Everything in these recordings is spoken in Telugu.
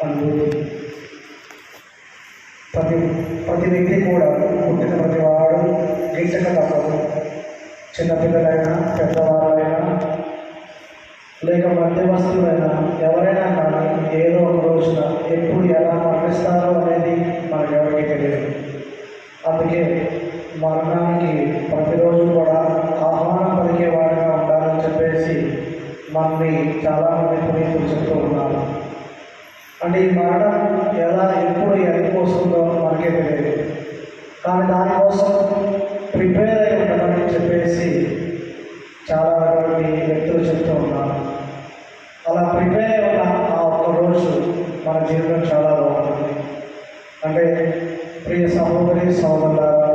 అనుభూతి. ప్రతి ప్రతి వ్యక్తి కూడా పుట్టిన ప్రతి వాడు గిట్టక తప్పదు. చిన్నపిల్లలైనా పెద్దవారైనా లేక మధ్యవస్తులైనా ఎవరైనా కానీ ఏదో ఒక రోజున ఎప్పుడు ఎలా మరణిస్తారో అనేది మనకెవరికి తెలియదు. అందుకే మరణానికి ప్రతిరోజు కూడా ఆహ్వానం పలికేవాడిగా ఉండాలని చెప్పేసి మనల్ని చాలామంది పునీతులు చెప్తూ ఉన్నారు. అంటే ఈ మరణం ఎలా ఎప్పుడు ఎందుకు వస్తుందో మనకే తెలియదు, కానీ దానికోసం ప్రిపేర్ అయి ఉండమని చెప్పేసి చాలా మంది వ్యక్తులు చెప్తూ ఉన్నారు. అలా ప్రిపేర్ అయి ఉన్న ఆ ఒక్క రోజు మన జీవితం చాలా బాగుంటుంది. అంటే ప్రియ సహోదరి సహోదరులారా,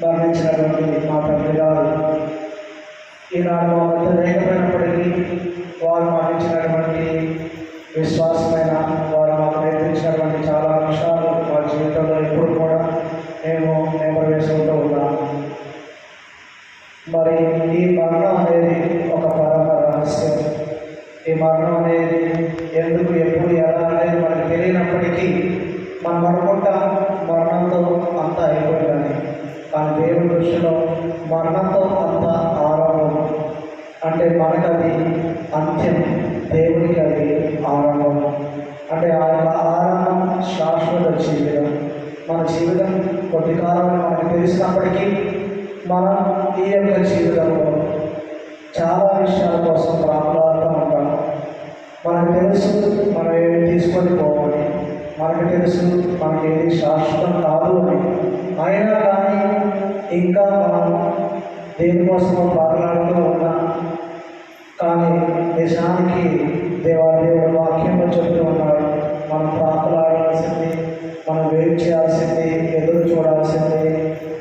మరణించినటువంటి మా తండ్రి గారు ఈనాడు మా మధ్య లేకపోయినప్పటికీ వారు మరణించినటువంటి విశ్వాసమైన వారు మాకు నేర్పించినటువంటి చాలా అంశాలు మా జీవితంలో ఎప్పుడు కూడా మేము నెమరవేసుకుంటూ ఉన్నాము. మరి ఈ మరణం అనేది ఒక పరమ రహస్యం. ఈ మరణం అనేది ఎందుకు ఎప్పుడు ఎలా అనేది మనకు తెలియనప్పటికీ మనం అనుకుంటాం మరణంతో అంతా అయిపోయిందని. కానీ దేవుని దృష్టిలో మరణంతో అంతా ఆరంభం. అంటే మనకది అంత్యం, దేవునికి అది ఆరంభం. అంటే ఆ యొక్క ఆరంభం శాశ్వత జీవితం. మన జీవితం కొద్ది కాలం మనకు తెలిసినప్పటికీ మనం ఈ యొక్క జీవితంలో చాలా విషయాల కోసం ప్రాకులాడుతూ ఉంటాం. మనకు తెలుసు మనం ఏమి తీసుకొని పోవాలి, మనకు తెలుసు మనకి ఏది శాశ్వతం కాదు అని. అయినా కానీ ఇంకా మనం దేనికోసమో ప్రాకులాడుతూ ఉన్నాం. కానీ నిజానికి దేవుడు వాక్యంలో చెప్తూ ఉన్నాడు, మనం ప్రాకులాడాల్సింది, మనం వెయిట్ చేయాల్సింది, ఎదురు చూడాల్సింది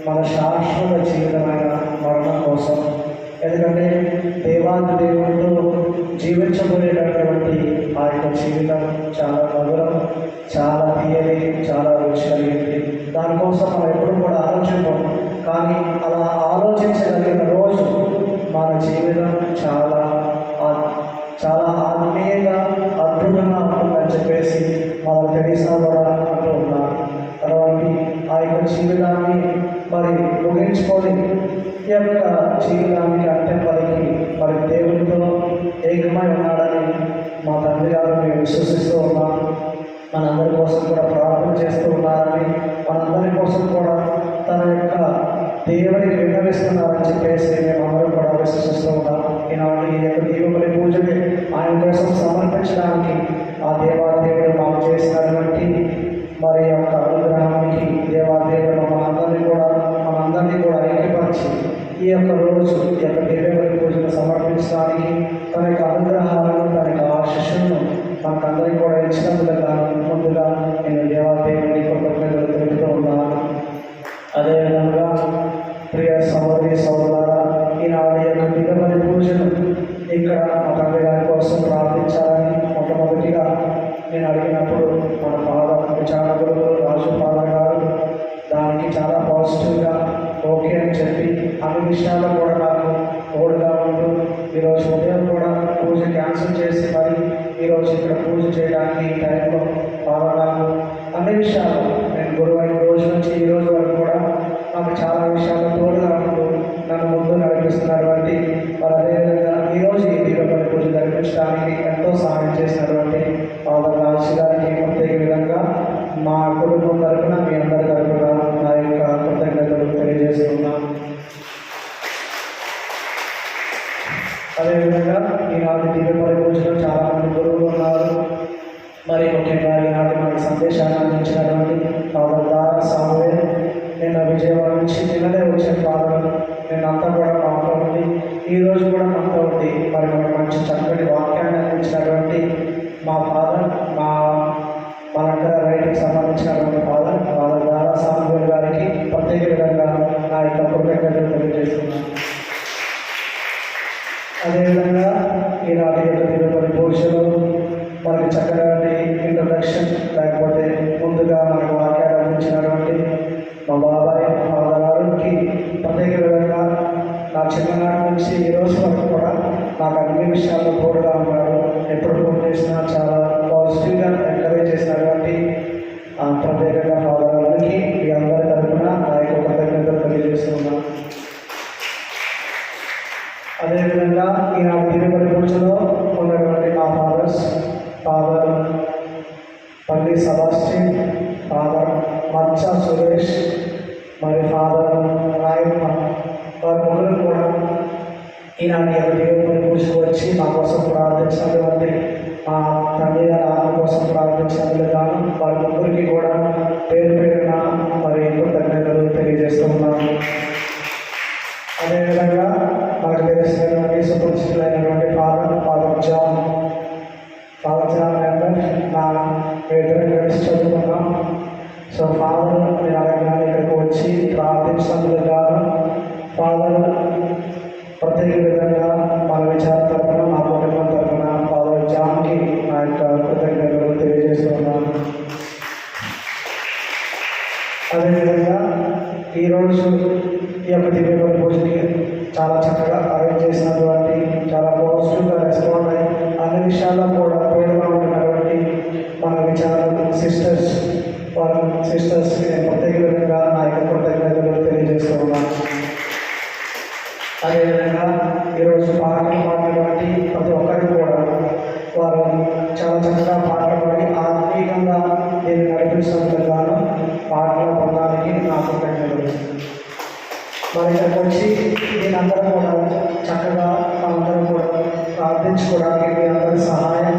మన శాశ్వత జీవితమైన మరణం కోసం. ఎందుకంటే దేవాది దేవుడితో జీవించబోయేటటువంటి ఆ యొక్క జీవితం చాలా మధురం, చాలా తీయని, చాలా రుచి కలిగింది. దానికోసం మనం ఎప్పుడు కూడా ఆలోచించాం. కానీ అలా ఆలోచించగలిగిన రోజు మన జీవితం చాలా ఆత్మీయంగా అద్భుతంగా ఉంటుందని చెప్పేసి మన తెరీసా కూడా అంటూ ఉన్నారు. తర్వాత ఆ యొక్క జీవితాన్ని మరి ముగించుకొని ఈ యొక్క జీవితానికి అంత్యం పలికి మరి దేవుడితో ఏకమై ఉన్నాడని మా తండ్రి గారు మేము విశ్వసిస్తూ ఉన్నాం. మనందరి కోసం కూడా ప్రార్థన చేస్తూ ఉన్నారని, మనందరి కోసం కూడా తన యొక్క దేవుడికి విన్నవిస్తున్నారని చెప్పేసి మేము అందరూ కూడా విశ్వసిస్తూ ఉన్నాం. ఈనాడు ఈ యొక్క దీపబలి పూజని ఆయన కోసం సమర్పించడానికి ఆ దేవాదేవుడు మాకు చేసినటువంటి మరి యొక్క అనుగ్రహానికి దేవాదేవుడు మనందరినీ కూడా ఐక్యపరిచి ఈ యొక్క రోజు ఈ యొక్క దీపబలి పూజను సమర్పించడానికి తన యొక్క అనుగ్రహాలను, తన యొక్క ఆశీస్సులను మనకందరికీ కూడా ఇచ్చినందుకు ముందుగా నేను దేవాదేవుడిని కృతజ్ఞతలు తెలుపుతూ ఉన్నాను. అదేవిధంగా ప్రియ సహోదరి సహోదరులారా, ఈనాడు యొక్క దీపబలి పూజను ఇక్కడ మా తండ్రి గారి కోసం ప్రార్థించాలని మొట్టమొదటిగా నేను అడిగినప్పుడు మన ఫాదర్ విచారకులు రాజు ఫాదర్ గారు దానికి చాలా పాజిటివ్గా ఓకే అని చెప్పి అన్ని విషయాల్లో కూడా నాకు తోడుగా ఉంటూ ఈరోజు ఉదయం కూడా పూజ క్యాన్సిల్ చేసి మరి ఈరోజు ఇక్కడ పూజ చేయడానికి ఈ టైంలో ఫాదర్ నాకు అన్ని విషయాలు నేను గురువైన రోజు నుంచి ఈ రోజు వరకు కూడా నాకు చాలా విషయాల్లో తోడుగా ఉంటూ నన్ను ముందు నడిపిస్తున్నటువంటి మరి అదేవిధంగా ఈరోజు ఈ దీపబలి పూజ జరిపించడానికి ఎంతో సహాయం చేసినటువంటి ఫాదర్ రాజు గారికి ప్రత్యేక విధంగా మా కుటుంబం తరఫున మీ అందరి తరఫున నా యొక్క కృతజ్ఞతలు తెలియజేస్తున్నాను. అదేవిధంగా ఈనాటి దీపబలి పూజలో చాలామంది గురువులు ఉన్నారు. మరి ముఖ్యంగా ఈనాటి మనకి సందేశాన్ని అందించినటువంటి ఫాదర్ దారా సామువేల్, నేను విజయవాడ నుంచి నిన్ననే వచ్చే ఫాదర్, అంతా కూడా మాతో ఉండి ఈరోజు కూడా మనతో ఉండి మరి మనకు మంచి చక్కటి వాక్యాన్ని అందించినటువంటి మా ఫాదర్, మనందర రైతుకి సంబంధించినటువంటి ఫాదర్ దారా సామువేల్ గారికి ప్రత్యేక విధంగా నా యొక్క కృతజ్ఞతలు తెలియజేస్తున్నాను. అదేవిధంగా ఈనాటి యొక్క దీపబలి పూజలో మనకి చక్కగా ఇంట్రొడక్షన్ లేకపోతే ముందుగా మనకు వాక్యాలు అందించినటువంటి మా బాబాయ్ ఫాదర్ గారికి ప్రత్యేక విధంగా నా చిన్ననాటి నుంచి ఈ రోజు వరకు కూడా నాకు అన్ని విషయాల్లో తోడుగా ఉన్నాడు. ఎప్పుడు ఫోన్ చేసినా చాలా పాజిటివ్ ఫాదర్ పల్లి సెబాస్టియన్, ఫాదర్ మచ్చ సురేష్, మరి ఫాదర్ రాయప్ప, వారి ముగ్గురు కూడా ఈనాటి దేవుని కూర్చుకు వచ్చి మా కోసం ప్రార్థించినటువంటి మా తండ్రి గారి ఆత్మ కోసం ప్రార్థించినందుకు గాను వారి ముగ్గురికి కూడా పేరు పేరున మరి కృతజ్ఞతలు తెలియజేస్తున్నాము. అదేవిధంగా మనకు తెలిసినటువంటి సుపరిచితులైనటువంటి ఫాదర్ జాన్ మెంబర్ నా ఇద్దరు కలిసి చదువుకున్నాం. సో ఫాదర్ నేను అడగగానే ఇక్కడికి వచ్చి ప్రార్థించినందుకు గాను ఫాదర్ ప్రత్యేక విధంగా మన విచార తరఫున మా కుటుంబం తరఫున ఫాదర్ జాన్కి నా యొక్క కృతజ్ఞతలు తెలియజేస్తున్నాను. అదేవిధంగా ఈరోజు ఈ యొక్క దివ్య పూజని చాలా చక్కగా అరేంజ్ చేసినటువంటి, చాలా పాజిటివ్గా రెస్పాండ్ అయ్యి అన్ని విషయాల్లో కూడా తోడుగా ఉన్నటువంటి మన విచార సిస్టర్స్, వాళ్ళ సిస్టర్స్కి నేను ప్రత్యేక విధంగా నా యొక్క కృతజ్ఞతలు తెలియజేస్తున్నాను. అదేవిధంగా ఈరోజు పాటలు పాడినటువంటి ప్రతి ఒక్కరికి కూడా వారు చాలా చక్కగా పాటలు పాడి ఆత్మీయంగా నేను నడిపించినందుకు గాను పాటల బృందానికి నా కృతజ్ఞతలు. మరి ఇక్కడికి వచ్చి దీనందరూ కూడా చక్కగా మనందరం కూడా ప్రార్థించుకోవడానికి మీ అందరి సహాయం,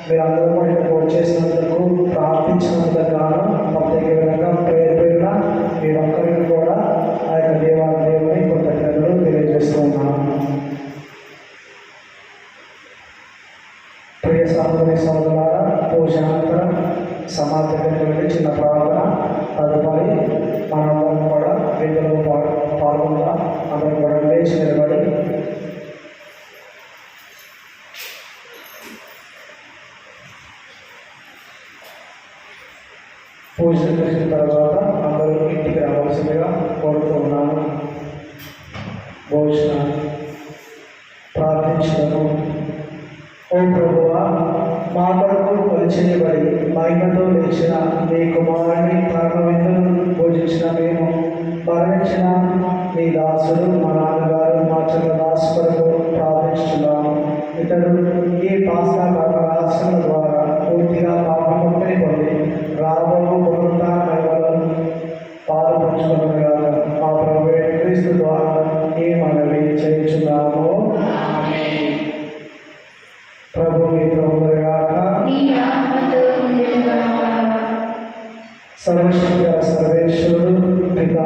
మీరందరూ కూడా ఇక్కడికి వచ్చేసినందుకు ప్రార్థించినందుకు గాను ప్రత్యేక విధంగా పేరు పేరున మీ ఒక్కరికి కూడా ఆ యొక్క దేవుని కృతజ్ఞతలు తెలియజేస్తున్నాను. ప్రియ సహోదరి సహోదరులారా, పూజానంతరం సమాధి దగ్గరికి వెళ్ళి చిన్న ప్రార్థన, తదుపరి మనందరం కూడా వీటిలో పాల్గొందాం. అందరం కూడా లేచి నిలబడి పూజ చేసిన తర్వాత అందరూ ఇంటికి రావాల్సిందిగా కోరుతున్నాను. భోజనం ప్రార్థించడము. ఓ ప్రభువా, మా కొరకు కొలిచేయబడి మహిమతో లేచిన మీ కుమారుని ప్రాణవిందును పూజించిన మేము మరణించిన మీ దాసుడు మా నాన్నగారు మా చిన్న దాసు కొరకు ప్రార్థిస్తున్నాము. ఇతడు ఈ పాస్కా రహస్యం ద్వారా పూర్తిగా పాపముక్తిని పొంది రాబోయే పునరుత్థానంలో పాలు పంచుకున్నగా మా ప్రభు క్రీస్తు ద్వారా ఈ మనవి చేయించున్నాము. ప్రభు మీతో ఉండగాక. సర్వశక్తి సర్వేశ్వరుడు పిత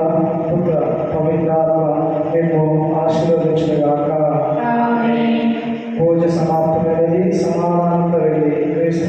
పుత్ర పవిత్రాత్మ మేము ఆశీర్వదించుగాక. పూజ సమాప్తమైనది. సమాధానంతో వెళ్ళి క్రీస్తు